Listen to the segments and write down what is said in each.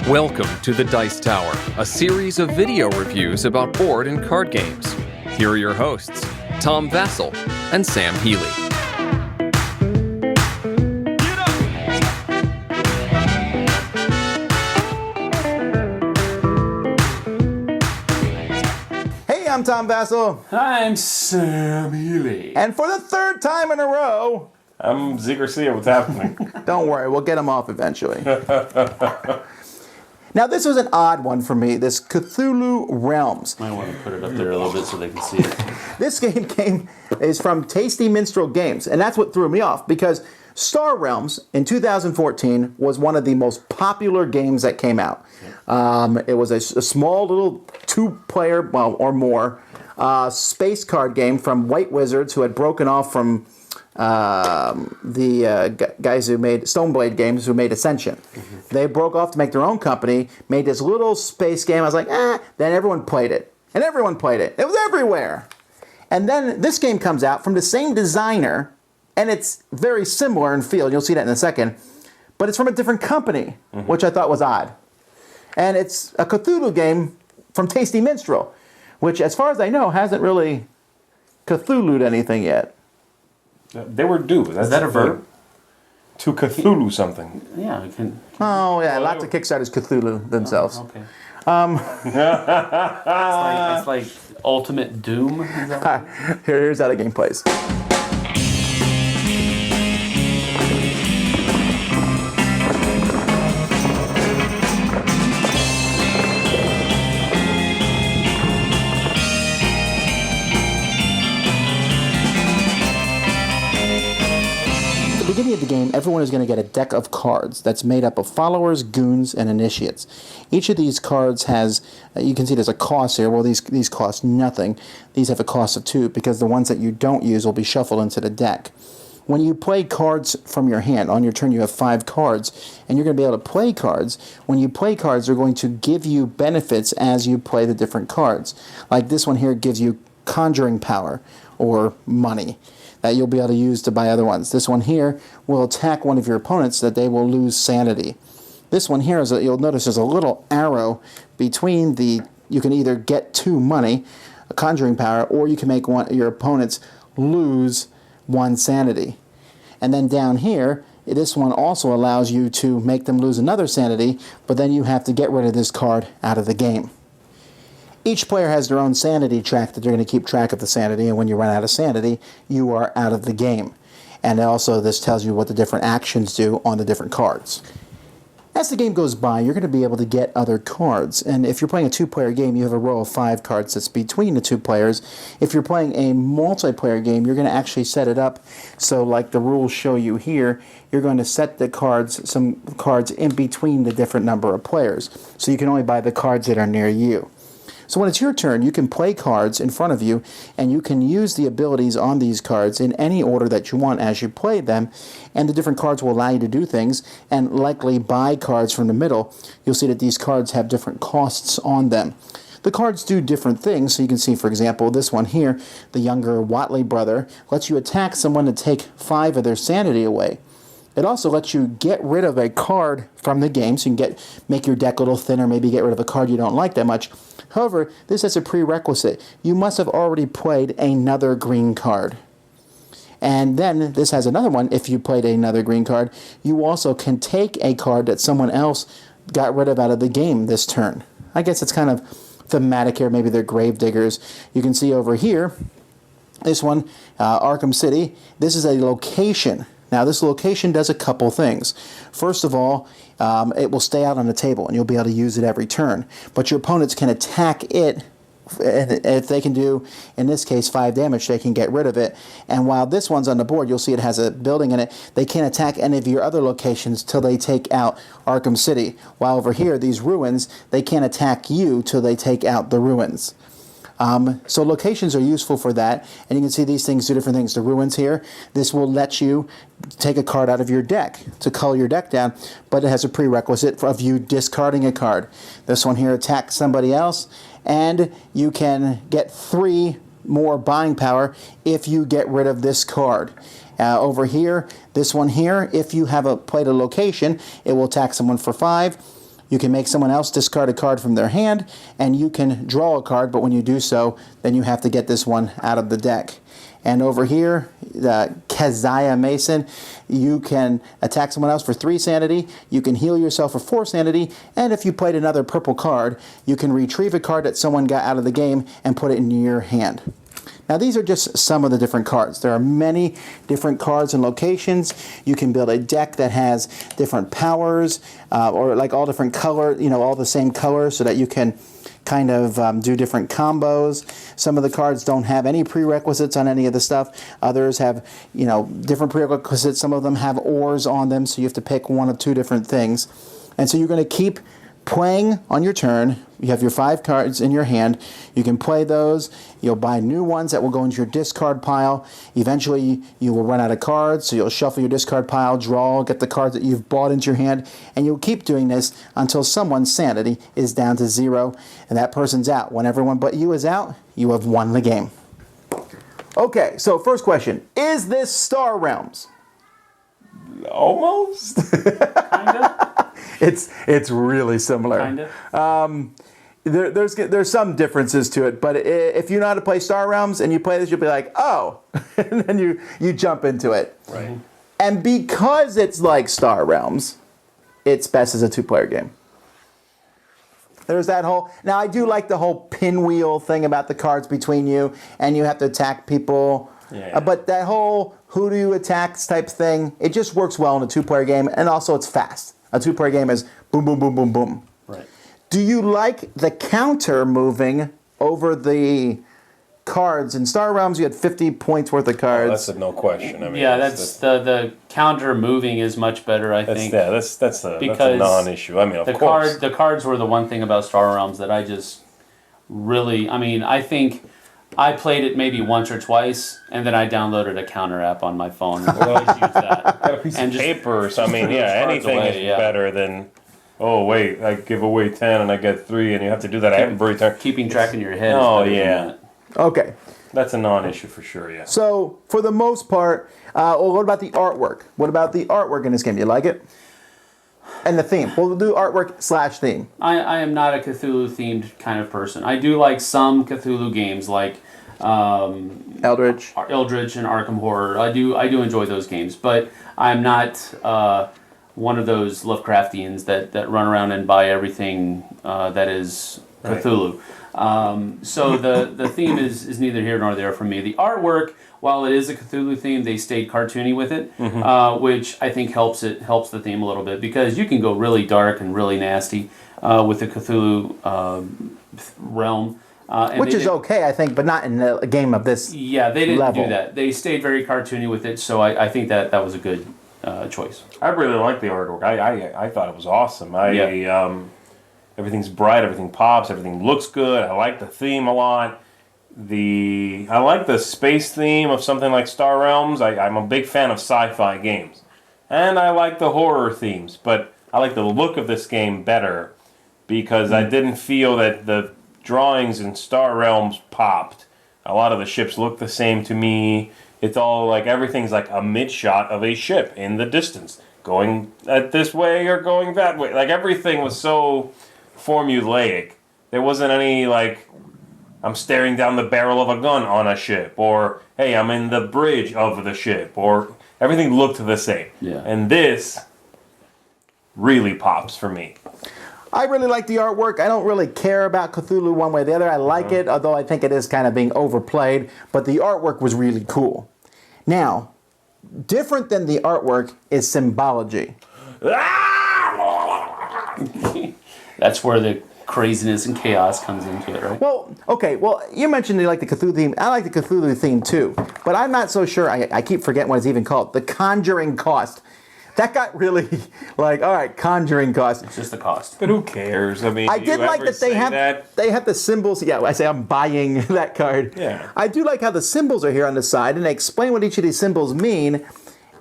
Welcome to the Dice Tower, a series of video reviews about board and card games. Here are your hosts, Tom Vasel and Sam Healey. Hey, I'm Tom Vasel. I'm Sam Healey. And for the third time in a row, I'm Zee Garcia. What's happening? don't worry, we'll get him off eventually. Now, this was an odd one for me, this Cthulhu Realms. Might want to put it up there a little bit so they can see it. This game is from Tasty Minstrel Games, and that's what threw me off, because Star Realms in 2014 was one of the most popular games that came out. It was a small little two-player, well, or more, space card game from White Wizards, who had broken off from the guys who made Stoneblade games, who made Ascension. They broke off to make their own company, made this little space game. I was like, Then everyone played it. And everyone played it. It was everywhere. And then this game comes out from the same designer, and it's very similar in feel. You'll see that in a second. But it's from a different company, which I thought was odd. And it's a Cthulhu game from Tasty Minstrel, which, as far as I know, hasn't really Cthulhu'd anything yet. They were due. Is that a verb? To Cthulhu something. Yeah, it can. Oh, yeah, lots of Kickstarters Cthulhu themselves. Okay. It's like Ultimate Doom. Is that what Here's how the game plays. At the beginning of the game, everyone is going to get a deck of cards that's made up of followers, goons, and initiates. Each of these cards has, you can see there's a cost here. Well, these cost nothing. These have a cost of 2 because the ones that you don't use will be shuffled into the deck. When you play cards from your hand, on your turn you have 5 cards, and you're going to be able to play cards. When you play cards, they're going to give you benefits as you play the different cards. Like this one here gives you conjuring power, or money, that you'll be able to use to buy other ones. This one here will attack one of your opponents that they will lose sanity. This one here, you'll notice there's a little arrow between you can either get 2 money, a conjuring power, or you can make your opponents lose 1 sanity. And then down here, this one also allows you to make them lose another sanity, but then you have to get rid of this card out of the game. Each player has their own sanity track that they're going to keep track of the sanity, and when you run out of sanity, you are out of the game. And also this tells you what the different actions do on the different cards. As the game goes by, you're going to be able to get other cards. And if you're playing a 2-player game, you have a row of 5 cards that's between the 2 players. If you're playing a multiplayer game, you're going to actually set it up so, like the rules show you here, you're going to set some cards in between the different number of players. So you can only buy the cards that are near you. So when it's your turn, you can play cards in front of you, and you can use the abilities on these cards in any order that you want as you play them, and the different cards will allow you to do things, and likely buy cards from the middle. You'll see that these cards have different costs on them. The cards do different things, so you can see, for example, this one here, the younger Watley brother, lets you attack someone to take 5 of their sanity away. It also lets you get rid of a card from the game, so you can make your deck a little thinner, maybe get rid of a card you don't like that much. However, this has a prerequisite. You must have already played another green card. And then this has another one. If you played another green card, you also can take a card that someone else got rid of out of the game this turn. I guess it's kind of thematic here. Maybe they're grave diggers. You can see over here, this one, Arkham City. This is a location. Now, this location does a couple things. First of all, it will stay out on the table, and you'll be able to use it every turn. But your opponents can attack it, and if they can do, in this case, 5 damage, they can get rid of it. And while this one's on the board, you'll see it has a building in it. They can't attack any of your other locations till they take out Arkham City. While over here, these ruins, they can't attack you till they take out the ruins. So locations are useful for that, and you can see these things do different things. The ruins here, this will let you take a card out of your deck to cull your deck down, but it has a prerequisite of you discarding a card. This one here attacks somebody else, and you can get 3 more buying power if you get rid of this card. Over here, this one here, if you have played a location, it will attack someone for 5. You can make someone else discard a card from their hand, and you can draw a card, but when you do so, then you have to get this one out of the deck. And over here, the Keziah Mason, you can attack someone else for 3 sanity, you can heal yourself for 4 sanity, and if you played another purple card, you can retrieve a card that someone got out of the game and put it in your hand. Now these are just some of the different cards. There are many different cards and locations. You can build a deck that has different powers, or like all different color, all the same color, so that you can kind of do different combos. Some of the cards don't have any prerequisites on any of the stuff. Others have, different prerequisites. Some of them have ors on them, so you have to pick one of 2 different things. And so you're going to keep playing on your turn. You have your 5 cards in your hand. You can play those. You'll buy new ones that will go into your discard pile. Eventually, you will run out of cards, so you'll shuffle your discard pile, draw, get the cards that you've bought into your hand, and you'll keep doing this until someone's sanity is down to 0, and that person's out. When everyone but you is out, you have won the game. Okay, so first question. Is this Star Realms? Almost. Kinda. It's really similar. Kinda. There's some differences to it, but if you know how to play Star Realms and you play this, you'll be like, oh, and then you jump into it. Right. And because it's like Star Realms, it's best as a 2-player game. There's that whole... Now, I do like the whole pinwheel thing about the cards between you, and you have to attack people. Yeah. But that whole who do you attack type thing, it just works well in a 2-player game, and also it's fast. A 2-player game is boom, boom, boom, boom, boom. Right. Do you like the counter moving over the cards? In Star Realms, you had 50 points worth of cards. That's a no question. I mean, Yeah, that's the counter moving is much better, I think. That's a Because non-issue. I mean, of course. The cards were the one thing about Star Realms that I just really... I mean, I think I played it maybe once or twice, and then I downloaded a counter app on my phone and always used that. Got a piece And of just paper or something. I mean, yeah, cards anything away, is yeah. better than, oh, wait, I give away 10 and I get 3, and you have to do that every turn. Keeping track in your head. Oh, is better than yeah. that. Okay. That's a non-issue for sure, yeah. So, for the most part, what about the artwork? What about the artwork in this game? Do you like it? And the theme. We'll do artwork / theme. I am not a Cthulhu-themed kind of person. I do like some Cthulhu games, like Eldritch. Eldritch and Arkham Horror. I do enjoy those games, but I'm not one of those Lovecraftians that run around and buy everything that is Cthulhu. So the theme is neither here nor there for me. The artwork, while it is a Cthulhu theme, they stayed cartoony with it, which I think helps the theme a little bit, because you can go really dark and really nasty with the Cthulhu realm. Which is okay, I think, but not in a game of this Yeah, they didn't level. do that. They stayed very cartoony with it, so I think that was a good choice. I really like the artwork. I thought it was awesome. Everything's bright, everything pops, everything looks good. I like the theme a lot. I like the space theme of something like Star Realms. I'm a big fan of sci-fi games. And I like the horror themes, but I like the look of this game better because I didn't feel that the drawings in Star Realms popped. A lot of the ships look the same to me. It's all like everything's like a mid-shot of a ship in the distance, going this way or going that way. Like everything was so formulaic. There wasn't any like I'm staring down the barrel of a gun on a ship, or hey, I'm in the bridge of the ship, or everything looked the same. Yeah. And this really pops for me. I really like the artwork. I don't really care about Cthulhu one way or the other. I like it, although I think it is kind of being overplayed. But the artwork was really cool. Now, different than the artwork is symbology. That's where the craziness and chaos comes into it, right? Well, okay. Well, you mentioned you like the Cthulhu theme. I like the Cthulhu theme too. But I'm not so sure. I keep forgetting what it's even called. The Conjuring Cost. That got really like, all right, Conjuring Cost. It's just the cost. But who cares? I mean, I did like that they have the symbols. Yeah, I say I'm buying that card. Yeah. I do like how the symbols are here on the side, and they explain what each of these symbols mean.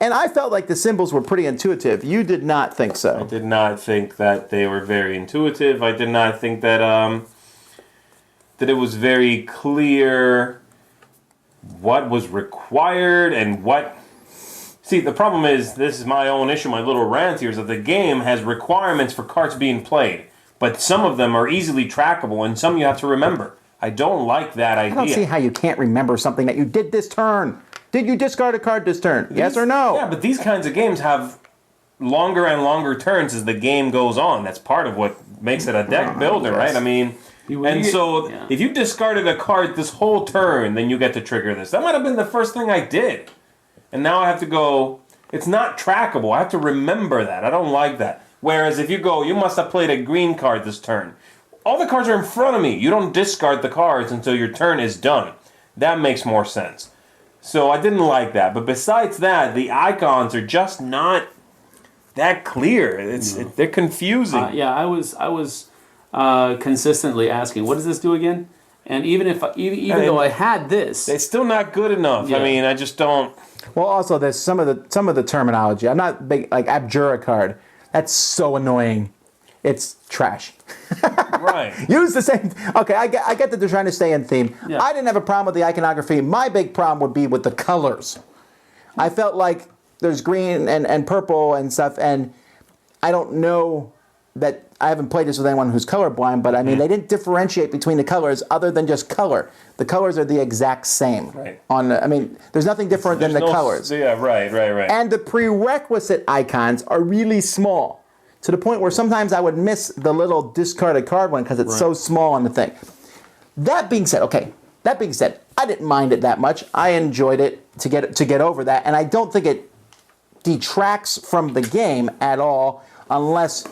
And I felt like the symbols were pretty intuitive. You did not think so. I did not think that they were very intuitive. I did not think that that it was very clear what was required and what See, the problem is, this is my own issue, my little rant here, is that the game has requirements for cards being played, but some of them are easily trackable, and some you have to remember. I don't like that idea. I don't see how you can't remember something that you did this turn. Did you discard a card this turn? Yes or no? Yeah, but these kinds of games have longer and longer turns as the game goes on. That's part of what makes it a deck builder, right? I mean, if you discarded a card this whole turn, then you get to trigger this. That might have been the first thing I did. And now I have to go, it's not trackable. I have to remember that. I don't like that. Whereas if you go, you must have played a green card this turn. All the cards are in front of me. You don't discard the cards until your turn is done. That makes more sense. So I didn't like that. But besides that, the icons are just not that clear. They're confusing. I was consistently asking, what does this do again? And even though I had this, it's still not good enough. Yeah. I mean, I just don't. Well, also there's some of the terminology. I'm not big like Abjura card. That's so annoying. It's trash. Right. Use the same. Okay, I get that they're trying to stay in theme. Yeah. I didn't have a problem with the iconography. My big problem would be with the colors. I felt like there's green and purple and stuff, and I don't know that I haven't played this with anyone who's colorblind, but I mean, they didn't differentiate between the colors other than just color. The colors are the exact same. Right. I mean, there's nothing different than the colors. Yeah, right. And the prerequisite icons are really small, to the point where sometimes I would miss the little discarded card one because it's so small on the thing. That being said, I didn't mind it that much. I enjoyed it to get over that, and I don't think it detracts from the game at all, unless,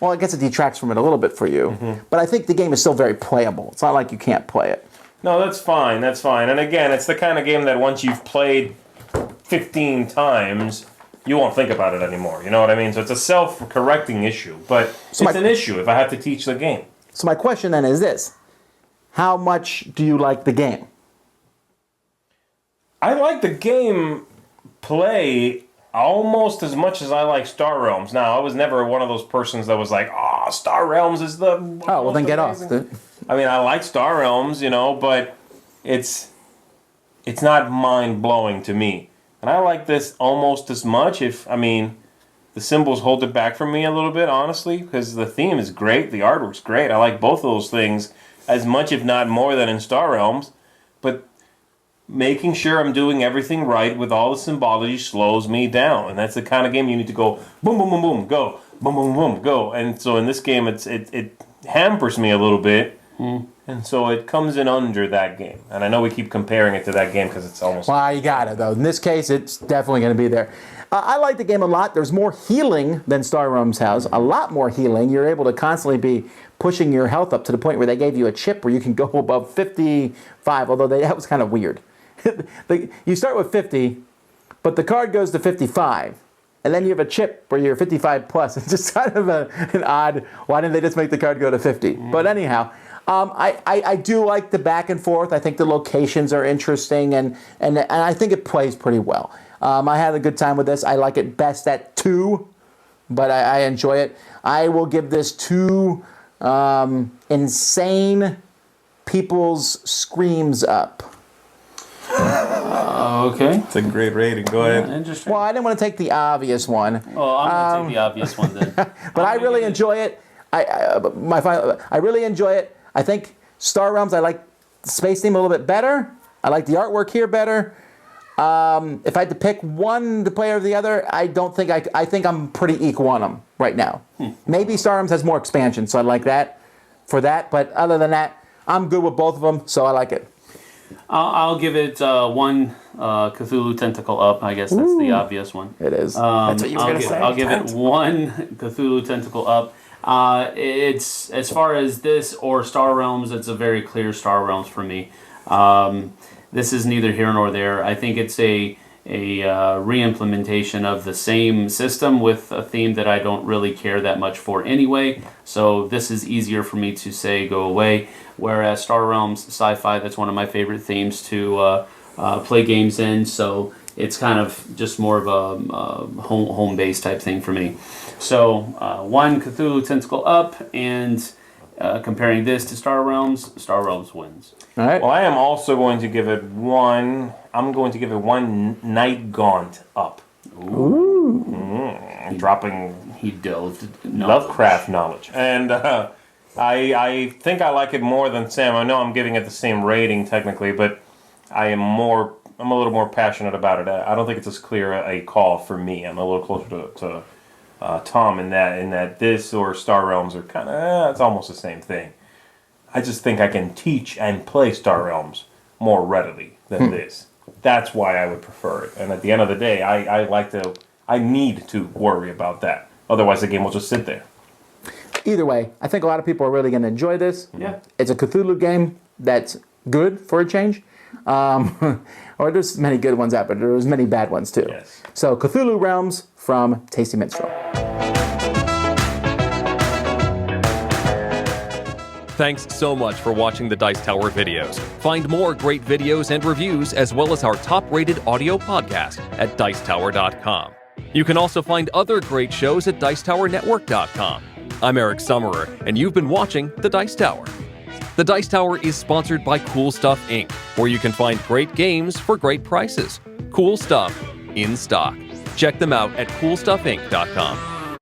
well, I guess it detracts from it a little bit for you. Mm-hmm. But I think the game is still very playable. It's not like you can't play it. No, that's fine. And again, it's the kind of game that once you've played 15 times, you won't think about it anymore. You know what I mean? So it's a self-correcting issue, but it's an issue if I have to teach the game. So my question then is this: how much do you like the game? I like the game play almost as much as I like Star Realms. Now, I was never one of those persons that was like, "Oh, Star Realms is the oh, well then get off." I mean, I like Star Realms, but it's not mind-blowing to me. And I like this almost as much. The symbols hold it back from me a little bit, honestly, because the theme is great, the artwork's great. I like both of those things as much, if not more, than in Star Realms. But making sure I'm doing everything right with all the symbology slows me down. And that's the kind of game you need to go, boom, boom, boom, boom, go, boom, boom, boom, go. And so in this game, it hampers me a little bit. And so it comes in under that game. And I know we keep comparing it to that game because it's almost... Well, you got it, though. In this case, it's definitely going to be there. I like the game a lot. There's more healing than Star Realms has. A lot more healing. You're able to constantly be pushing your health up to the point where they gave you a chip where you can go above 55, although that was kind of weird. You start with 50, but the card goes to 55. And then you have a chip where you're 55 plus. It's just kind of an odd, why didn't they just make the card go to 50? But anyhow... I do like the back and forth. I think the locations are interesting, and I think it plays pretty well. I had a good time with this. I like it best at 2, but I enjoy it. I will give this 2 insane people's screams up. Okay. It's a great rating. Go ahead. Interesting. Well, I didn't want to take the obvious one. Well, I'm going to take the obvious one then. But I really enjoy it. I really enjoy it. I think Star Realms, I like the space theme a little bit better. I like the artwork here better. If I had to pick one to play over the other, I don't think I think I'm pretty equal on them right now. Maybe Star Realms has more expansion, so I like that for that. But other than that, I'm good with both of them, so I like it. I'll give it 1 Cthulhu tentacle up. I guess that's the obvious one. It is. That's what you were going to say. I'll give it 1 Cthulhu tentacle up. It's, as far as this or Star Realms, it's a very clear Star Realms for me. This is neither here nor there. I think it's a re-implementation of the same system with a theme that I don't really care that much for anyway. So this is easier for me to say go away. Whereas Star Realms sci-fi, that's one of my favorite themes to play games in. So it's kind of just more of a home-based type thing for me. So 1 Cthulhu tentacle up, and comparing this to Star Realms wins. All right. Well, I am also going to give it 1. I'm going to give it 1 Night Gaunt up. I'm dropping He delved Lovecraft knowledge. And I think I like it more than Sam. I know I'm giving it the same rating technically, but I'm a little more passionate about it. I don't think it's as clear a call for me. I'm a little closer to Tom in that this or Star Realms are kind of, it's almost the same thing. I just think I can teach and play Star Realms more readily than this. That's why I would prefer it. And at the end of the day, I need to worry about that. Otherwise, the game will just sit there. Either way, I think a lot of people are really going to enjoy this. Yeah. It's a Cthulhu game that's good for a change. Or there's many good ones out, but there's many bad ones too. Yes. So Cthulhu Realms from Tasty Minstrel. Thanks so much for watching the Dice Tower videos. Find more great videos and reviews, as well as our top-rated audio podcast at Dicetower.com. You can also find other great shows at Dicetowernetwork.com. I'm Eric Summerer, and you've been watching The Dice Tower. The Dice Tower is sponsored by Cool Stuff Inc., where you can find great games for great prices. Cool stuff in stock. Check them out at CoolStuffInc.com.